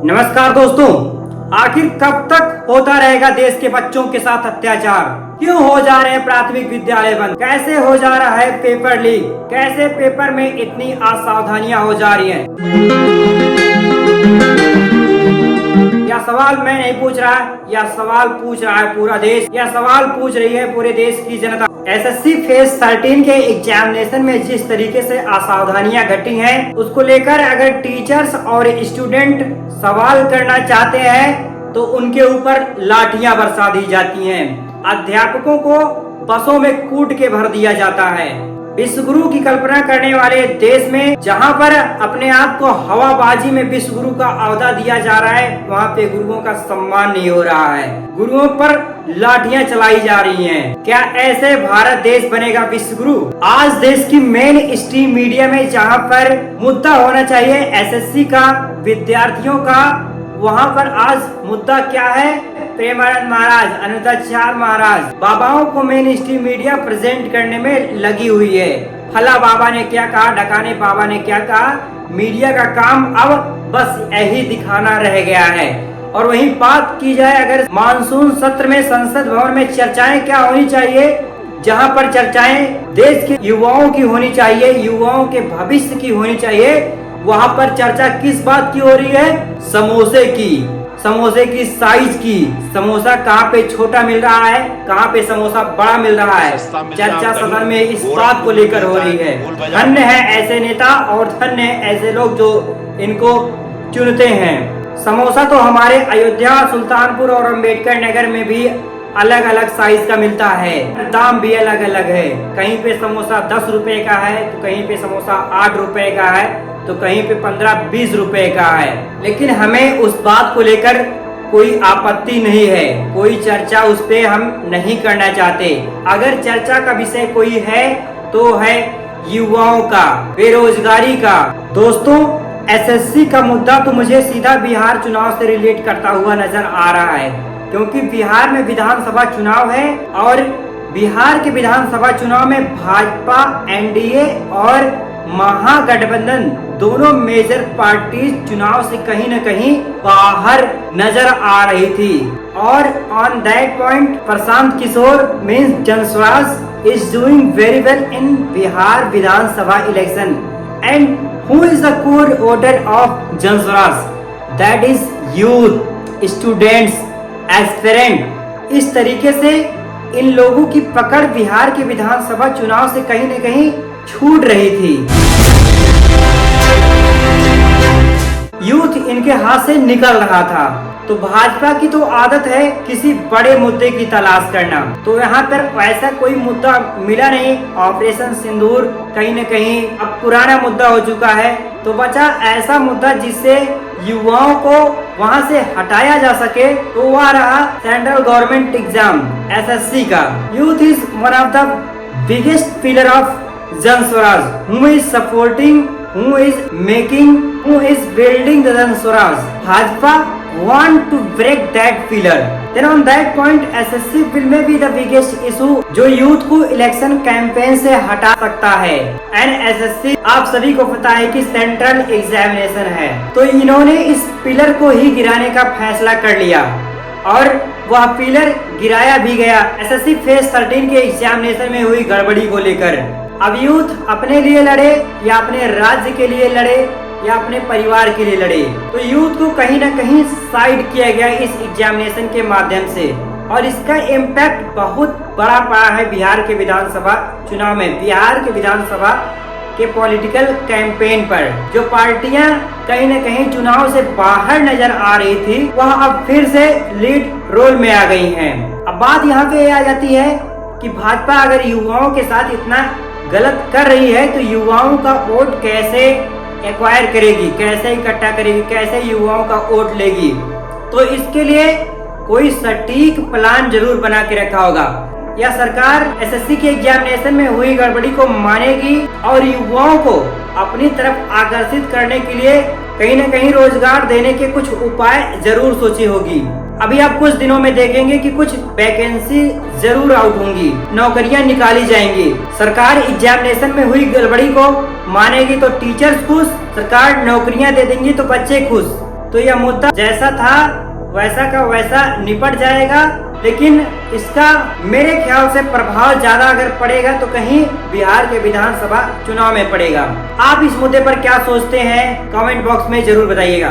नमस्कार दोस्तों, आखिर कब तक होता रहेगा देश के बच्चों के साथ अत्याचार? क्यों हो जा रहे हैं प्राथमिक विद्यालय बंद? कैसे हो जा रहा है पेपर लीक? कैसे पेपर में इतनी असावधानियां हो जा रही हैं? यह सवाल मैं नहीं पूछ रहा, यह सवाल पूछ रहा है पूरा देश, यह सवाल पूछ रही है पूरे देश की जनता। एसएससी फेज 13 के एग्जामिनेशन में जिस तरीके से असावधानियां घटी हैं, उसको लेकर अगर टीचर्स और स्टूडेंट सवाल करना चाहते हैं तो उनके ऊपर लाठियां बरसा दी जाती हैं। अध्यापकों को बसों में कूट के भर दिया जाता है। विश्वगुरु की कल्पना करने वाले देश में जहां पर अपने आप को हवाबाजी में विश्वगुरु का ओहदा दिया जा रहा है, वहां पे गुरुओं का सम्मान नहीं हो रहा है। गुरुओं पर लाठियां चलाई जा रही हैं। क्या ऐसे भारत देश बनेगा विश्वगुरु? आज देश की मेन स्ट्रीम मीडिया में जहां पर मुद्दा होना चाहिए एसएससी का, विद्यार्थियों का, वहां पर आज मुद्दा क्या है? प्रेमानंद महाराज, अनुदाचार्य महाराज, बाबाओं को मेन स्ट्रीम मीडिया प्रेजेंट करने में लगी हुई है। फला बाबा ने क्या कहा, ढकाने बाबा ने क्या कहा, मीडिया का काम अब बस यही दिखाना रह गया है। और वहीं बात की जाए अगर मानसून सत्र में संसद भवन में चर्चाएं क्या होनी चाहिए, जहां पर चर्चाएं देश के युवाओं की होनी चाहिए, युवाओं के भविष्य की होनी चाहिए, वहां पर चर्चा किस बात की हो रही है? समोसे की, समोसे की साइज की। समोसा कहाँ पे छोटा मिल रहा है, कहाँ पे समोसा बड़ा मिल रहा है, चर्चा सदन में इस बात को लेकर हो रही है। धन्य है ऐसे नेता और धन्य है ऐसे लोग जो इनको चुनते हैं। समोसा तो हमारे अयोध्या, सुल्तानपुर और अम्बेडकर नगर में भी अलग अलग साइज का मिलता है, दाम भी अलग अलग है। कहीं पे समोसा 10 रुपए का है तो कहीं पे समोसा 8 रुपए का है तो कहीं पे 15-20 रुपए का है। लेकिन हमें उस बात को लेकर कोई आपत्ति नहीं है, कोई चर्चा उस पे हम नहीं करना चाहते। अगर चर्चा का विषय कोई है तो है युवाओं का, बेरोजगारी का। दोस्तों, एसएससी का मुद्दा तो मुझे सीधा बिहार चुनाव से रिलेट करता हुआ नजर आ रहा है, क्योंकि बिहार में विधानसभा चुनाव है और बिहार के विधानसभा चुनाव में भाजपा, एनडीए और महागठबंधन दोनों मेजर पार्टी चुनाव से कहीं न कहीं बाहर नजर आ रही थी। और on that point Prashant Kishor means Jan Suraaj is doing very well in Bihar Vidhan Sabha election. And who is the core voter of Jan Suraaj? That is youth, students, aspirant. इस तरीके से इन लोगों की पकड़ बिहार के विधानसभा चुनाव से कहीं न कहीं छूट रही थी। यूथ इनके हाथ से निकल रहा था। तो भाजपा की तो आदत है किसी बड़े मुद्दे की तलाश करना, तो यहाँ पर वैसा कोई मुद्दा मिला नहीं। ऑपरेशन सिंदूर कहीं न कहीं अब पुराना मुद्दा हो चुका है, तो बचा ऐसा मुद्दा जिससे युवाओं को वहाँ से हटाया जा सके, तो वह रहा सेंट्रल गवर्नमेंट एग्जाम एसएससी का। Youth is one of the biggest pillar of Jan Swaraj, who is supporting, who is making, who is building the Jan Swaraj. Bhajpa want to break that pillar. Then on that point, SSC will may be the biggest issue जो youth को election campaign से हटा सकता है। And SSC आप सभी को पता है कि सेंट्रल एग्जामिनेशन है, तो इन्होंने इस पिलर को ही गिराने का फैसला कर लिया और वह पिलर गिराया भी गया एसएससी फेज 13 के एग्जामिनेशन में हुई गड़बड़ी को लेकर। अब यूथ अपने लिए लड़े या अपने राज्य के लिए लड़े या अपने परिवार के लिए लड़े, तो यूथ को कहीं ना कहीं साइड किया गया इस एग्जामिनेशन के माध्यम से। और इसका इम्पैक्ट बहुत बड़ा पड़ा है बिहार के विधानसभा चुनाव में, बिहार के विधानसभा के पॉलिटिकल कैंपेन पर। जो पार्टियां कहीं न कहीं चुनाव से बाहर नजर आ रही थी, वह अब फिर से लीड रोल में आ गई हैं। अब बात यहाँ पे आ जाती है कि भाजपा अगर युवाओं के साथ इतना गलत कर रही है तो युवाओं का वोट कैसे एक्वायर करेगी, कैसे इकट्ठा करेगी, कैसे युवाओं का वोट लेगी? तो इसके लिए कोई सटीक प्लान जरूर बना के रखा होगा। या सरकार एसएससी के एग्जामिनेशन में हुई गड़बड़ी को मानेगी और युवाओं को अपनी तरफ आकर्षित करने के लिए कहीं न कहीं रोजगार देने के कुछ उपाय जरूर सोची होगी। अभी आप कुछ दिनों में देखेंगे कि कुछ वैकेंसी जरूर आउट होंगी, नौकरियां निकाली जाएंगी। सरकार एग्जामिनेशन में हुई गड़बड़ी को मानेगी तो टीचर्स खुश, सरकार नौकरियां दे देंगी तो बच्चे खुश। तो यह मुद्दा जैसा था वैसा का वैसा निपट जाएगा, लेकिन इसका मेरे ख्याल से प्रभाव ज्यादा अगर पड़ेगा तो कहीं बिहार के विधानसभा चुनाव में पड़ेगा। आप इस मुद्दे पर क्या सोचते हैं कमेंट बॉक्स में जरूर बताइएगा।